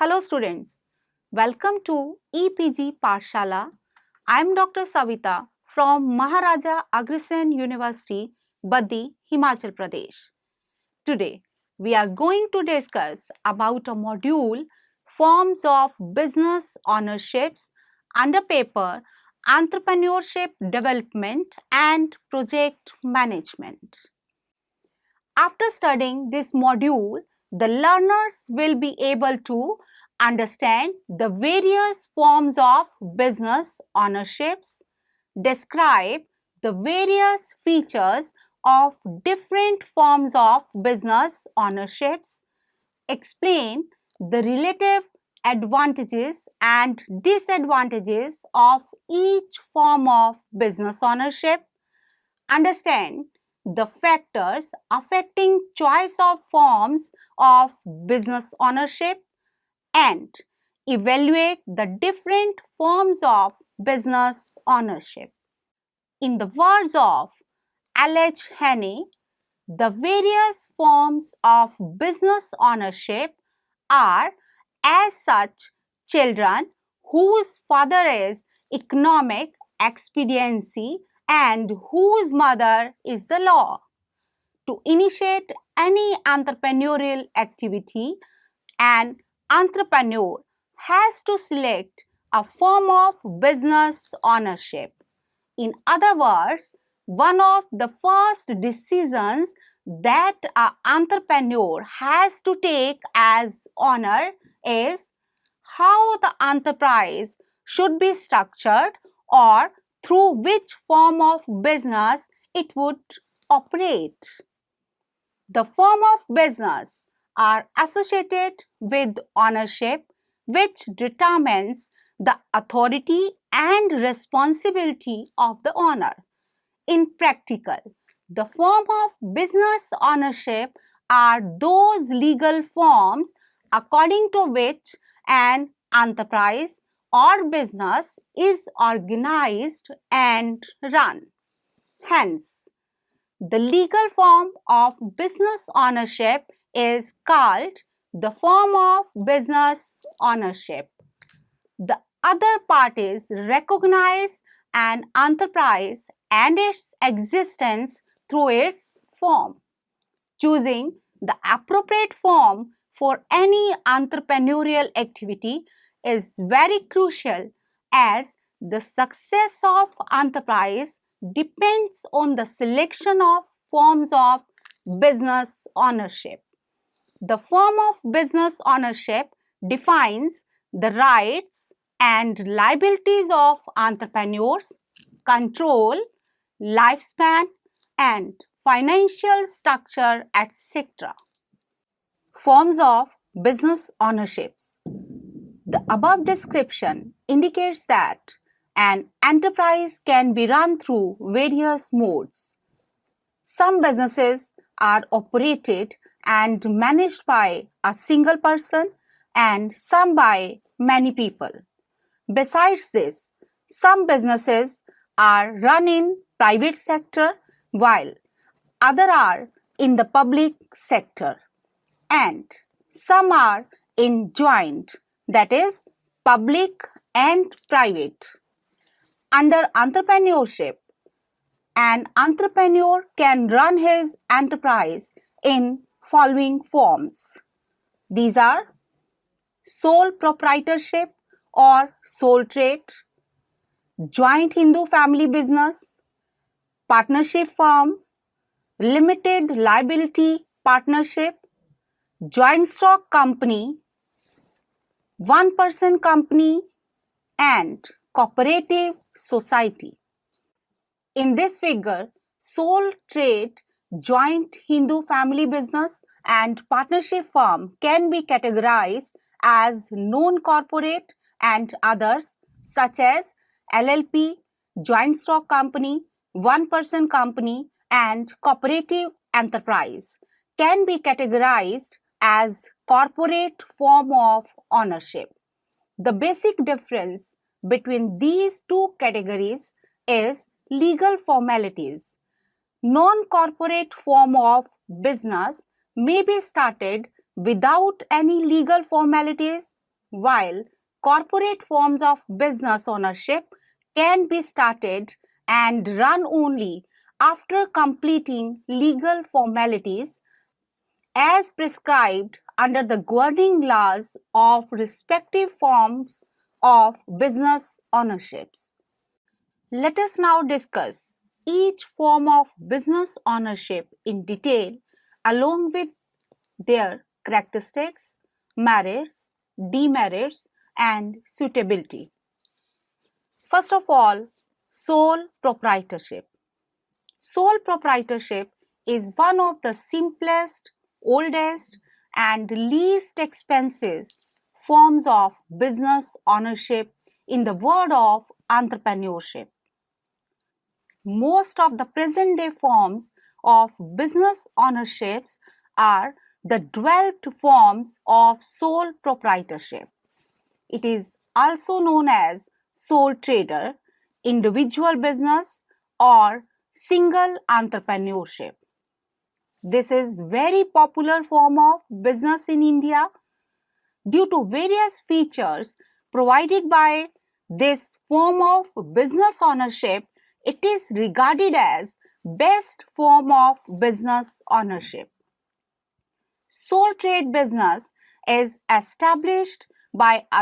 Hello students, welcome to EPG Pathshala. I am Dr. Savita from Maharaja Agrasen University, Baddi, Himachal Pradesh. Today, we are going to discuss about a module forms of business ownerships under paper entrepreneurship development and project management. After studying this module, the learners will be able to understand the various forms of business ownerships, describe the various features of different forms of business ownerships, explain the relative advantages and disadvantages of each form of business ownership, understand the factors affecting choice of forms of business ownership, and evaluate the different forms of business ownership. In the words of L.H. Haney, the various forms of business ownership are as such children whose father is economic expediency and whose mother is the law. To initiate any entrepreneurial activity, an entrepreneur has to select a form of business ownership. In other words, one of the first decisions that an entrepreneur has to take as owner is how the enterprise should be structured or through which form of business it would operate. The form of business are associated with ownership, which determines the authority and responsibility of the owner. In practical, the form of business ownership are those legal forms according to which an enterprise or business is organized and run. Hence, the legal form of business ownership is called the form of business ownership. The other parties recognize an enterprise and its existence through its form. Choosing the appropriate form for any entrepreneurial activity is very crucial, as the success of enterprise depends on the selection of forms of business ownership. The form of business ownership defines the rights and liabilities of entrepreneurs, control, lifespan, and financial structure, etc. Forms of business ownerships. The above description indicates that an enterprise can be run through various modes. Some businesses are operated and managed by a single person and some by many people. Besides this, some businesses are run in private sector while others are in the public sector, and some are in joint, that is public and private. Under entrepreneurship, an entrepreneur can run his enterprise in following forms. These are sole proprietorship or sole trade, joint Hindu family business, partnership firm, limited liability partnership, joint stock company, one-person company, and cooperative society. In this figure, sole trade, joint Hindu family business, and partnership firm can be categorized as non-corporate and others, such as LLP, joint stock company, one-person company, and cooperative enterprise can be categorized as corporate form of ownership. The basic difference between these two categories is legal formalities. Non-corporate form of business may be started without any legal formalities while corporate forms of business ownership can be started and run only after completing legal formalities as prescribed under the governing laws of respective forms of business ownerships. Let us now discuss each form of business ownership in detail along with their characteristics, merits, demerits, and suitability. First of all, sole proprietorship. Sole proprietorship is one of the simplest, oldest, and least expensive forms of business ownership in the world of entrepreneurship. Most of the present day forms of business ownerships are the developed forms of sole proprietorship. It is also known as sole trader, individual business, or single entrepreneurship. This is very popular form of business in India. Due to various features provided by this form of business ownership, it is regarded as best form of business ownership. Sole trade business is established by a